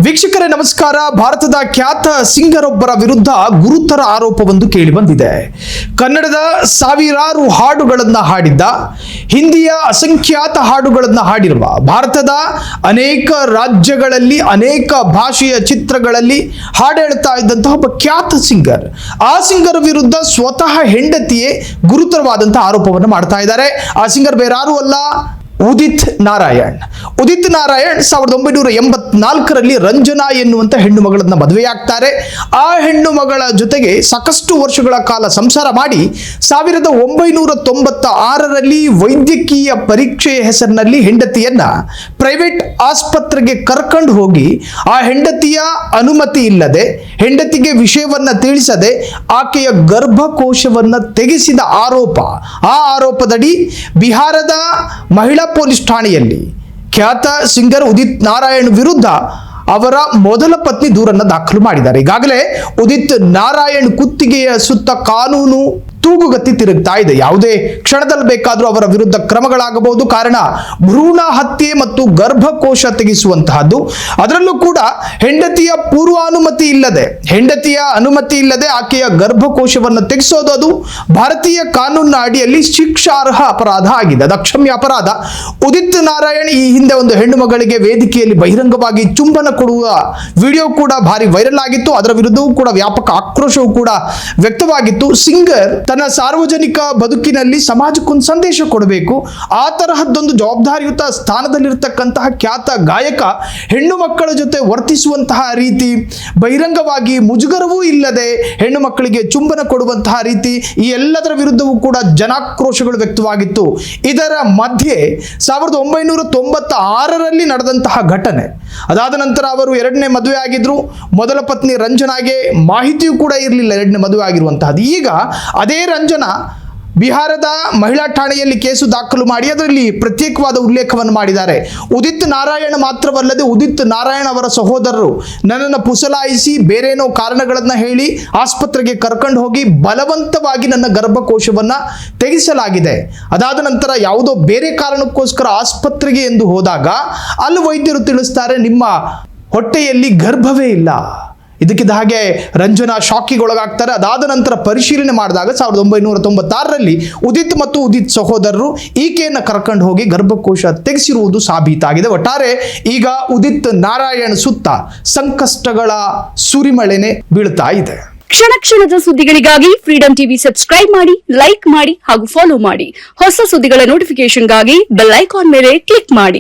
ವೀಕ್ಷಕರೇ ನಮಸ್ಕಾರ. ಭಾರತದ ಖ್ಯಾತ ಸಿಂಗರ್ ಒಬ್ಬರ ವಿರುದ್ಧ ಗುರುತರ ಆರೋಪವೊಂದು ಕೇಳಿಬಂದಿದೆ. ಕನ್ನಡದ ಸಾವಿರಾರು ಹಾಡುಗಳನ್ನು ಹಾಡಿದ್ದ, ಹಿಂದಿಯ ಅಸಂಖ್ಯಾತ ಹಾಡುಗಳನ್ನು ಹಾಡಿರುವ, ಭಾರತದ ಅನೇಕ ರಾಜ್ಯಗಳಲ್ಲಿ ಅನೇಕ ಭಾಷೆಯ ಚಿತ್ರಗಳಲ್ಲಿ ಹಾಡು ಹೇಳ್ತಾ ಇದ್ದಂತಹ ಒಬ್ಬ ಖ್ಯಾತ ಸಿಂಗರ್. ಆ ಸಿಂಗರ್ ವಿರುದ್ಧ ಸ್ವತಃ ಹೆಂಡತಿಯೇ ಗುರುತರವಾದಂತಹ ಆರೋಪವನ್ನು ಮಾಡ್ತಾ ಇದ್ದಾರೆ. ಆ ಸಿಂಗರ್ ಬೇರಾರು ಅಲ್ಲ, ಉದಿತ್ ನಾರಾಯಣ್. ಉದಿತ್ ನಾರಾಯಣ್ 1984ರಲ್ಲಿ ರಂಜನಾ ಎನ್ನುವಂತ ಹೆಣ್ಣು ಮಗಳನ್ನ ಮದುವೆಯಾಗ್ತಾರೆ. ಆ ಹೆಣ್ಣು ಮಗಳ ಜೊತೆಗೆ ಸಾಕಷ್ಟು ವರ್ಷಗಳ ಕಾಲ ಸಂಸಾರ ಮಾಡಿ 1996ರಲ್ಲಿ ವೈದ್ಯಕೀಯ ಪರೀಕ್ಷೆಯ ಹೆಸರಿನಲ್ಲಿ ಹೆಂಡತಿಯನ್ನ ಪ್ರೈವೇಟ್ ಆಸ್ಪತ್ರೆಗೆ ಕರ್ಕೊಂಡು ಹೋಗಿ ಆ ಹೆಂಡತಿಯ ಅನುಮತಿ ಇಲ್ಲದೆ, ಹೆಂಡತಿಗೆ ವಿಷಯವನ್ನ ತಿಳಿಸದೆ ಆಕೆಯ ಗರ್ಭಕೋಶವನ್ನ ತೆಗೆಸಿದ ಆರೋಪ. ಆ ಆರೋಪದಡಿ ಬಿಹಾರದ ಮಹಿಳಾ ಪೊಲೀಸ್ ಠಾಣೆಯಲ್ಲಿ ಖ್ಯಾತ ಸಿಂಗರ್ ಉದಿತ್ ನಾರಾಯಣ್ ವಿರುದ್ಧ ಅವರ ಮೊದಲ ಪತ್ನಿ ದೂರನ್ನ ದಾಖಲು ಮಾಡಿದ್ದಾರೆ. ಈಗಾಗಲೇ ಉದಿತ್ ನಾರಾಯಣ್ ಕುತ್ತಿಗೆಯ ಸುತ್ತ ಕಾನೂನು ತೂಗುಗತ್ತಿ ತಿರುಗ್ತಾ ಇದೆ. ಯಾವುದೇ ಕ್ಷಣದಲ್ಲಿ ಬೇಕಾದರೂ ಅವರ ವಿರುದ್ಧ ಕ್ರಮಗಳಾಗಬಹುದು. ಕಾರಣ ಭ್ರೂಣ ಹತ್ಯೆ ಮತ್ತು ಗರ್ಭಕೋಶ ತೆಗೆಸುವಂತಹದ್ದು. ಅದರಲ್ಲೂ ಕೂಡ ಹೆಂಡತಿಯ ಪೂರ್ವಾನುಮತಿ ಇಲ್ಲದೆ ಆಕೆಯ ಗರ್ಭಕೋಶವನ್ನು ತೆಗೆಸೋದು ಅದು ಭಾರತೀಯ ಕಾನೂನಿನ ಅಡಿಯಲ್ಲಿ ಶಿಕ್ಷಾರ್ಹ ಅಪರಾಧ ಆಗಿದೆ. ಅದು ಅಕ್ಷಮ್ಯ ಅಪರಾಧ. ಉದಿತ್ ನಾರಾಯಣ್ ಈ ಹಿಂದೆ ಒಂದು ಹೆಣ್ಣು ಮಗಳಿಗೆ ವೇದಿಕೆಯಲ್ಲಿ ಬಹಿರಂಗವಾಗಿ ಚುಂಬನ ಕೊಡುವ ವಿಡಿಯೋ ಕೂಡ ಭಾರಿ ವೈರಲ್ ಆಗಿತ್ತು. ಅದರ ವಿರುದ್ಧವೂ ಕೂಡ ವ್ಯಾಪಕ ಆಕ್ರೋಶವೂ ಕೂಡ ವ್ಯಕ್ತವಾಗಿತ್ತು. ಸಿಂಗರ್ ತನ್ನ ಸಾರ್ವಜನಿಕ ಬದುಕಿನಲ್ಲಿ ಸಮಾಜಕ್ಕೊಂದು ಸಂದೇಶ ಕೊಡಬೇಕು, ಆ ತರಹದ್ದೊಂದು ಜವಾಬ್ದಾರಿಯುತ ಸ್ಥಾನದಲ್ಲಿರ್ತಕ್ಕಂತಹ ಖ್ಯಾತ ಗಾಯಕ ಹೆಣ್ಣು ಮಕ್ಕಳ ಜೊತೆ ವರ್ತಿಸುವಂತಹ ರೀತಿ, ಬಹಿರಂಗವಾಗಿ ಮುಜುಗರವೂ ಇಲ್ಲದೆ ಹೆಣ್ಣು ಮಕ್ಕಳಿಗೆ ಚುಂಬನ ಕೊಡುವಂತಹ ರೀತಿ, ಈ ಎಲ್ಲದರ ವಿರುದ್ಧವೂ ಕೂಡ ಜನಾಕ್ರೋಶಗಳು ವ್ಯಕ್ತವಾಗಿತ್ತು. ಇದರ ಮಧ್ಯೆ 1996ರಲ್ಲಿ ನಡೆದಂತಹ ಘಟನೆ. ಅದಾದ ನಂತರ ಅವರು ಎರಡನೇ ಮದುವೆ ಆಗಿದ್ರು. ಮೊದಲ ಪತ್ನಿ ರಂಜನಾಗೆ ಮಾಹಿತಿಯೂ ಕೂಡ ಇರಲಿಲ್ಲ ಎರಡನೇ ಮದುವೆ ಆಗಿರುವಂತಹದ್ದು. ಈಗ ಅದೇ ರಂಜನಾ ಬಿಹಾರದ ಮಹಿಳಾ ಠಾಣೆಯಲ್ಲಿ ಕೇಸು ದಾಖಲು ಮಾಡಿ ಅದರಲ್ಲಿ ಪ್ರತ್ಯೇಕವಾದ ಉಲ್ಲೇಖವನ್ನು ಮಾಡಿದ್ದಾರೆ. ಉದಿತ್ ನಾರಾಯಣ್ ಮಾತ್ರವಲ್ಲದೆ ಉದಿತ್ ನಾರಾಯಣ್ ಅವರ ಸಹೋದರರು ನನ್ನನ್ನು ಪುಸಲಾಯಿಸಿ ಬೇರೇನೋ ಕಾರಣಗಳನ್ನು ಹೇಳಿ ಆಸ್ಪತ್ರೆಗೆ ಕರ್ಕೊಂಡು ಹೋಗಿ ಬಲವಂತವಾಗಿ ನನ್ನ ಗರ್ಭಕೋಶವನ್ನು ತೆಗೆಸಲಾಗಿದೆ. ಅದಾದ ನಂತರ ಯಾವುದೋ ಬೇರೆ ಕಾರಣಕ್ಕೋಸ್ಕರ ಆಸ್ಪತ್ರೆಗೆ ಎಂದು ಹೋದಾಗ ಅಲ್ಲಿ ವೈದ್ಯರು ತಿಳಿಸ್ತಾರೆ, ನಿಮ್ಮ ಹೊಟ್ಟೆಯಲ್ಲಿ ಗರ್ಭವೇ ಇಲ್ಲ. ಇದಕ್ಕಿದ್ದ ಹಾಗೆ ರಂಜನಾ ಶಾಕಿಗೆ ಒಳಗಾಗ್ತಾರೆ. ಅದಾದ ನಂತರ ಪರಿಶೀಲನೆ ಮಾಡಿದಾಗ 1996ರಲ್ಲಿ ಉದಿತ್ ಮತ್ತು ಉದಿತ್ ಸಹೋದರರು ಈಕೆಯನ್ನು ಕರ್ಕೊಂಡು ಹೋಗಿ ಗರ್ಭಕೋಶ ತೆಗೆಸಿರುವುದು ಸಾಬೀತಾಗಿದೆ. ಒಟ್ಟಾರೆ ಈಗ ಉದಿತ್ ನಾರಾಯಣ್ ಸುತ್ತ ಸಂಕಷ್ಟಗಳ ಸುರಿಮಳೆನೆ ಬೀಳ್ತಾ ಇದೆ. ಕ್ಷಣ ಕ್ಷಣದ ಸುದ್ದಿಗಳಿಗಾಗಿ ಫ್ರೀಡಂ ಟಿವಿ ಸಬ್ಸ್ಕ್ರೈಬ್ ಮಾಡಿ, ಲೈಕ್ ಮಾಡಿ ಹಾಗೂ ಫಾಲೋ ಮಾಡಿ. ಹೊಸ ಸುದ್ದಿಗಳ ನೋಟಿಫಿಕೇಶನ್ಗಾಗಿ ಬೆಲ್ ಐಕಾನ್ ಮೇಲೆ ಕ್ಲಿಕ್ ಮಾಡಿ.